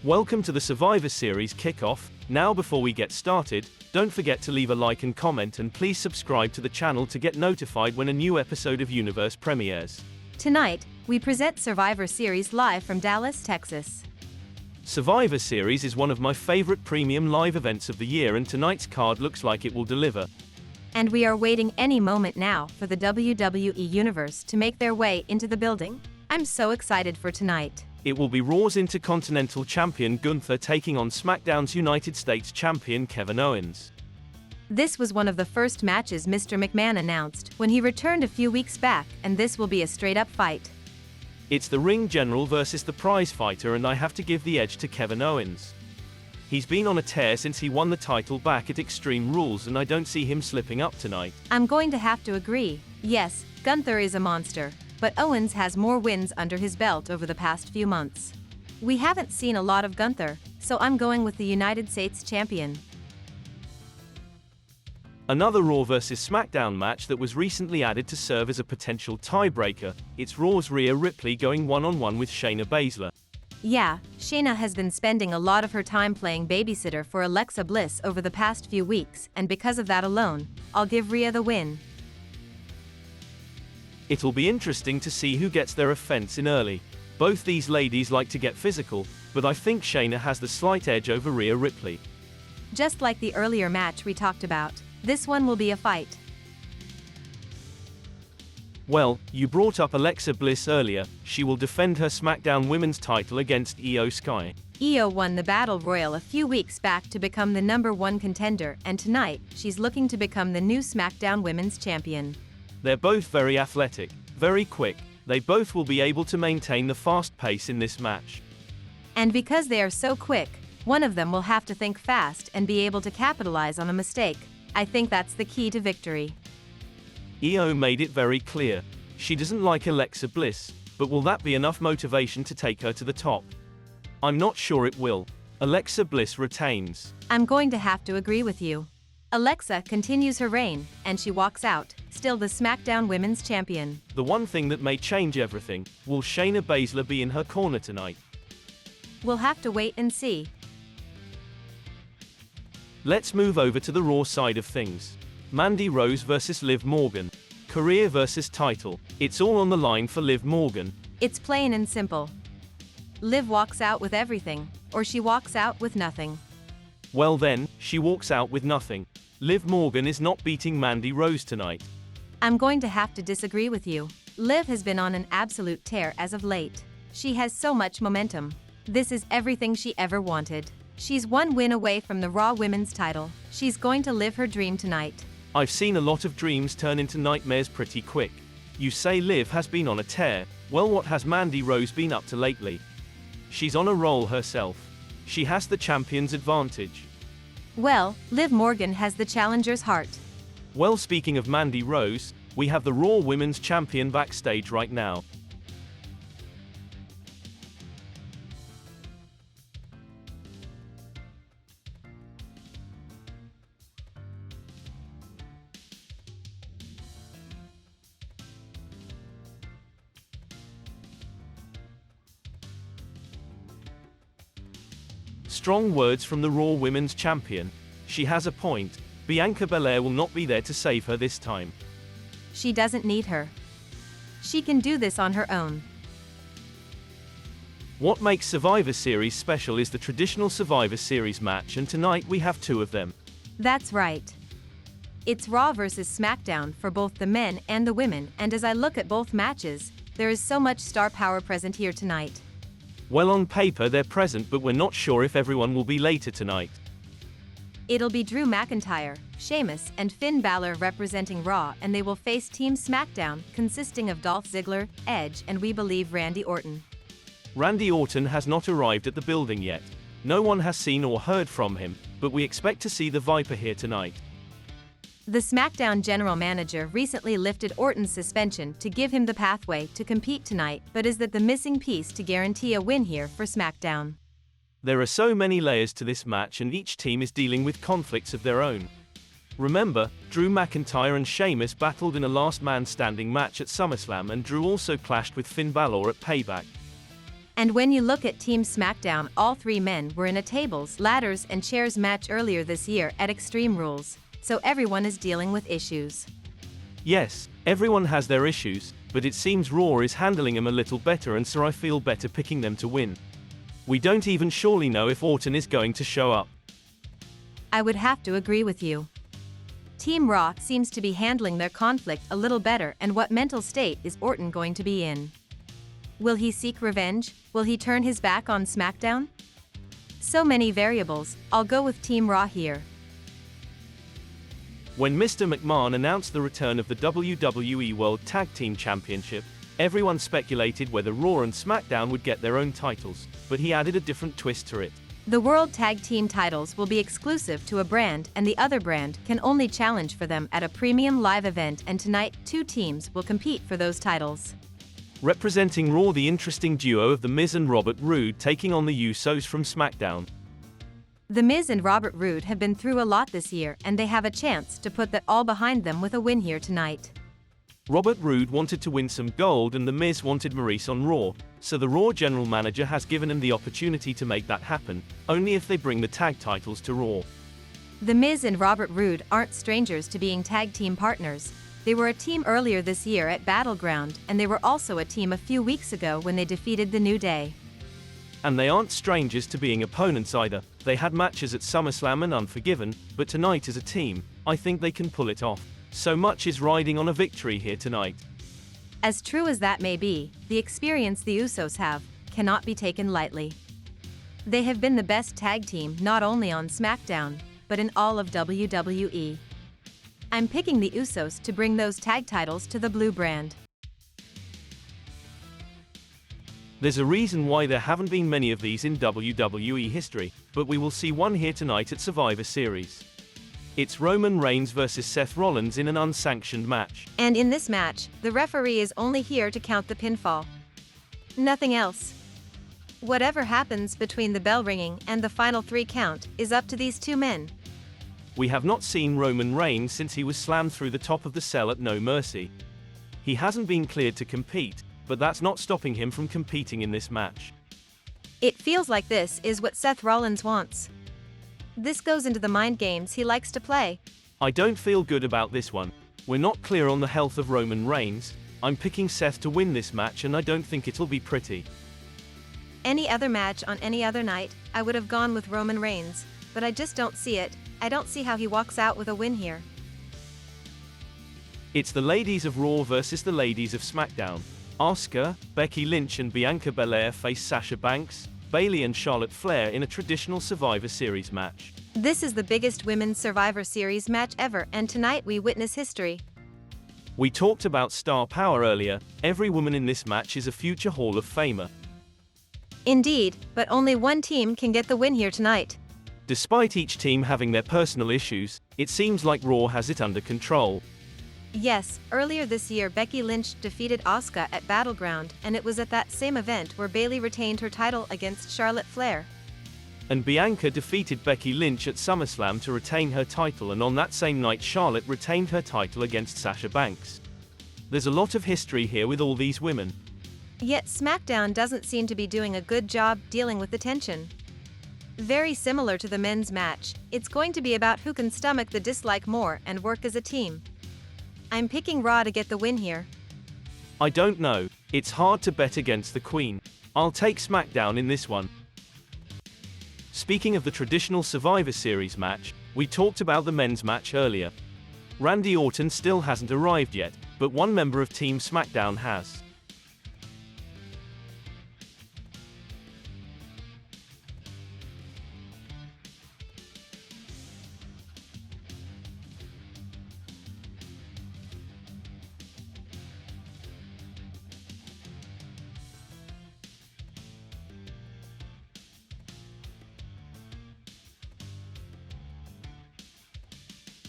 Welcome to the Survivor Series Kickoff. Now before we get started, don't forget to leave a like and comment, and please subscribe to the channel to get notified when a new episode of Universe premieres. Tonight, we present Survivor Series live from Dallas, Texas. Survivor Series is one of my favorite premium live events of the year, and tonight's card looks like it will deliver. And we are waiting any moment now for the WWE Universe to make their way into the building. I'm so excited for tonight. It will be Raw's Intercontinental Champion Gunther taking on SmackDown's United States Champion Kevin Owens. This was one of the first matches Mr. McMahon announced when he returned a few weeks back, and this will be a straight-up fight. It's the ring general versus the prize fighter, and I have to give the edge to Kevin Owens. He's been on a tear since he won the title back at Extreme Rules, and I don't see him slipping up tonight. I'm going to have to agree. Yes, Gunther is a monster, but Owens has more wins under his belt over the past few months. We haven't seen a lot of Gunther, so I'm going with the United States Champion. Another Raw vs SmackDown match that was recently added to serve as a potential tiebreaker. It's Raw's Rhea Ripley going one-on-one with Shayna Baszler. Yeah, Shayna has been spending a lot of her time playing babysitter for Alexa Bliss over the past few weeks, and because of that alone, I'll give Rhea the win. It'll be interesting to see who gets their offense in early. Both these ladies like to get physical, but I think Shayna has the slight edge over Rhea Ripley. Just like the earlier match we talked about, this one will be a fight. Well, you brought up Alexa Bliss earlier. She will defend her SmackDown Women's title against Io Sky. Io won the Battle Royal a few weeks back to become the #1 contender, and tonight, she's looking to become the new SmackDown Women's Champion. They're both very athletic, very quick. They both will be able to maintain the fast pace in this match. And because they are so quick, one of them will have to think fast and be able to capitalize on a mistake. I think that's the key to victory. Io made it very clear. She doesn't like Alexa Bliss, but will that be enough motivation to take her to the top? I'm not sure it will. Alexa Bliss retains. I'm going to have to agree with you. Alexa continues her reign, and she walks out, still the SmackDown Women's Champion. The one thing that may change everything, will Shayna Baszler be in her corner tonight? We'll have to wait and see. Let's move over to the Raw side of things. Mandy Rose vs Liv Morgan. Career versus title. It's all on the line for Liv Morgan. It's plain and simple. Liv walks out with everything, or she walks out with nothing. Well then, she walks out with nothing. Liv Morgan is not beating Mandy Rose tonight. I'm going to have to disagree with you. Liv has been on an absolute tear as of late. She has so much momentum. This is everything she ever wanted. She's one win away from the Raw Women's title. She's going to live her dream tonight. I've seen a lot of dreams turn into nightmares pretty quick. You say Liv has been on a tear. Well, what has Mandy Rose been up to lately? She's on a roll herself. She has the champion's advantage. Well, Liv Morgan has the challenger's heart. Well, speaking of Mandy Rose, we have the Raw Women's Champion backstage right now. Strong words from the Raw Women's Champion. She has a point. Bianca Belair will not be there to save her this time. She doesn't need her. She can do this on her own. What makes Survivor Series special is the traditional Survivor Series match, and tonight we have two of them. That's right. It's Raw versus SmackDown for both the men and the women, and as I look at both matches, there is so much star power present here tonight. Well, on paper they're present, but we're not sure if everyone will be later tonight. It'll be Drew McIntyre, Sheamus, and Finn Balor representing Raw, and they will face Team SmackDown, consisting of Dolph Ziggler, Edge, and we believe Randy Orton. Randy Orton has not arrived at the building yet. No one has seen or heard from him, but we expect to see the Viper here tonight. The SmackDown general manager recently lifted Orton's suspension to give him the pathway to compete tonight, but is that the missing piece to guarantee a win here for SmackDown? There are so many layers to this match, and each team is dealing with conflicts of their own. Remember, Drew McIntyre and Sheamus battled in a last man standing match at SummerSlam, and Drew also clashed with Finn Balor at Payback. And when you look at Team SmackDown, all three men were in a tables, ladders, and chairs match earlier this year at Extreme Rules, so everyone is dealing with issues. Yes, everyone has their issues, but it seems Raw is handling them a little better, and so I feel better picking them to win. We don't even surely know if Orton is going to show up. I would have to agree with you. Team Raw seems to be handling their conflict a little better, and what mental state is Orton going to be in? Will he seek revenge? Will he turn his back on SmackDown? So many variables, I'll go with Team Raw here. When Mr. McMahon announced the return of the WWE World Tag Team Championship, everyone speculated whether Raw and SmackDown would get their own titles, but he added a different twist to it. The World Tag Team titles will be exclusive to a brand, and the other brand can only challenge for them at a premium live event, and tonight, two teams will compete for those titles. Representing Raw, the interesting duo of The Miz and Robert Roode taking on the Usos from SmackDown. The Miz and Robert Roode have been through a lot this year, and they have a chance to put that all behind them with a win here tonight. Robert Roode wanted to win some gold, and The Miz wanted Maurice on Raw, so the Raw general manager has given him the opportunity to make that happen, only if they bring the tag titles to Raw. The Miz and Robert Roode aren't strangers to being tag team partners. They were a team earlier this year at Battleground, and they were also a team a few weeks ago when they defeated the New Day. And they aren't strangers to being opponents either. They had matches at SummerSlam and Unforgiven, but tonight as a team, I think they can pull it off. So much is riding on a victory here tonight. As true as that may be, the experience the Usos have cannot be taken lightly. They have been the best tag team not only on SmackDown, but in all of WWE. I'm picking the Usos to bring those tag titles to the blue brand. There's a reason why there haven't been many of these in WWE history, but we will see one here tonight at Survivor Series. It's Roman Reigns versus Seth Rollins in an unsanctioned match. And in this match, the referee is only here to count the pinfall. Nothing else. Whatever happens between the bell ringing and the final 3 count is up to these two men. We have not seen Roman Reigns since he was slammed through the top of the cell at No Mercy. He hasn't been cleared to compete, but that's not stopping him from competing in this match. It feels like this is what Seth Rollins wants. This goes into the mind games he likes to play. I don't feel good about this one. We're not clear on the health of Roman Reigns. I'm picking Seth to win this match, and I don't think it'll be pretty. Any other match on any other night, I would have gone with Roman Reigns, but I just don't see it. I don't see how he walks out with a win here. It's the ladies of Raw versus the ladies of SmackDown. Asuka, Becky Lynch and Bianca Belair face Sasha Banks, Bayley and Charlotte Flair in a traditional Survivor Series match. This is the biggest women's Survivor Series match ever, and tonight we witness history. We talked about star power earlier. Every woman in this match is a future Hall of Famer. Indeed, but only one team can get the win here tonight. Despite each team having their personal issues, it seems like Raw has it under control. Yes, earlier this year Becky Lynch defeated Asuka at Battleground, and it was at that same event where Bayley retained her title against Charlotte Flair. And Bianca defeated Becky Lynch at SummerSlam to retain her title, and on that same night Charlotte retained her title against Sasha Banks. There's a lot of history here with all these women. Yet SmackDown doesn't seem to be doing a good job dealing with the tension. Very similar to the men's match, it's going to be about who can stomach the dislike more and work as a team. I'm picking Raw to get the win here. I don't know. It's hard to bet against the Queen. I'll take SmackDown in this one. Speaking of the traditional Survivor Series match, we talked about the men's match earlier. Randy Orton still hasn't arrived yet, but one member of Team SmackDown has.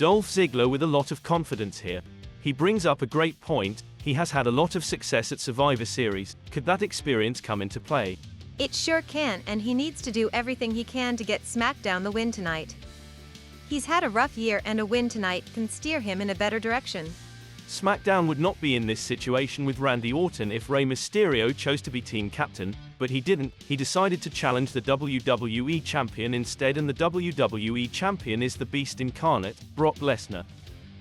Dolph Ziggler with a lot of confidence here. He brings up a great point. He has had a lot of success at Survivor Series. Could that experience come into play? It sure can, and he needs to do everything he can to get SmackDown the win tonight. He's had a rough year, and a win tonight can steer him in a better direction. SmackDown would not be in this situation with Randy Orton if Rey Mysterio chose to be team captain, but he didn't. He decided to challenge the WWE champion instead, and the WWE champion is the Beast incarnate, Brock Lesnar.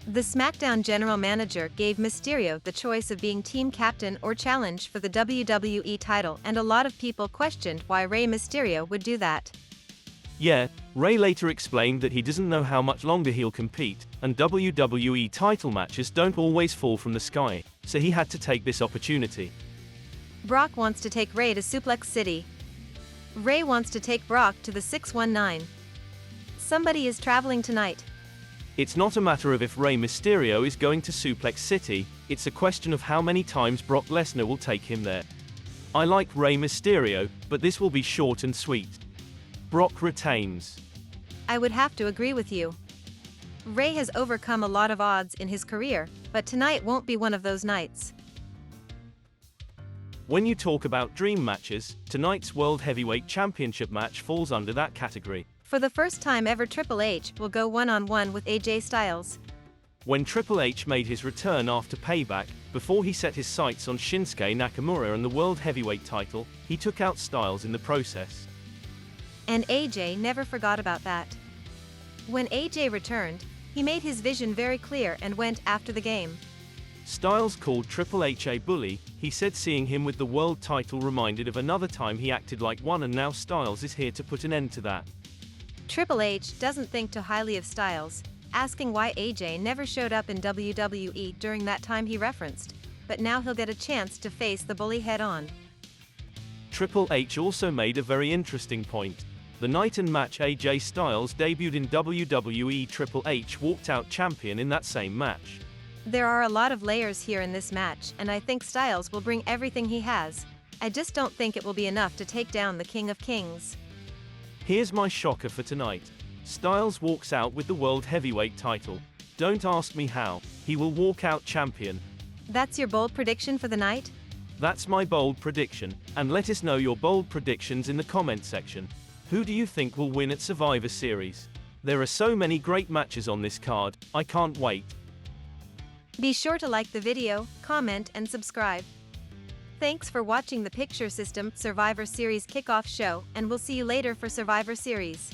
The SmackDown general manager gave Mysterio the choice of being team captain or challenge for the WWE title, and a lot of people questioned why Rey Mysterio would do that. Yeah, Rey later explained that he doesn't know how much longer he'll compete, and WWE title matches don't always fall from the sky, so he had to take this opportunity. Brock wants to take Rey to Suplex City. Rey wants to take Brock to the 619. Somebody is traveling tonight. It's not a matter of if Rey Mysterio is going to Suplex City, it's a question of how many times Brock Lesnar will take him there. I like Rey Mysterio, but this will be short and sweet. Brock retains. I would have to agree with you. Rey has overcome a lot of odds in his career, but tonight won't be one of those nights. When you talk about dream matches, tonight's World Heavyweight Championship match falls under that category. For the first time ever, Triple H will go one-on-one with AJ Styles. When Triple H made his return after Payback, before he set his sights on Shinsuke Nakamura and the World Heavyweight title, he took out Styles in the process. And AJ never forgot about that. When AJ returned, he made his vision very clear and went after the game. Styles called Triple H a bully. He said seeing him with the world title reminded of another time he acted like one, and now Styles is here to put an end to that. Triple H doesn't think too highly of Styles, asking why AJ never showed up in WWE during that time he referenced, but now he'll get a chance to face the bully head-on. Triple H also made a very interesting point. The night and match AJ Styles debuted in WWE, Triple H walked out champion in that same match. There are a lot of layers here in this match, and I think Styles will bring everything he has. I just don't think it will be enough to take down the King of Kings. Here's my shocker for tonight. Styles walks out with the World Heavyweight title. Don't ask me how. He will walk out champion. That's your bold prediction for the night? That's my bold prediction, and let us know your bold predictions in the comment section. Who do you think will win at Survivor Series? There are so many great matches on this card, I can't wait. Be sure to like the video, comment, and subscribe. Thanks for watching the Picture System Survivor Series Kickoff show, and we'll see you later for Survivor Series.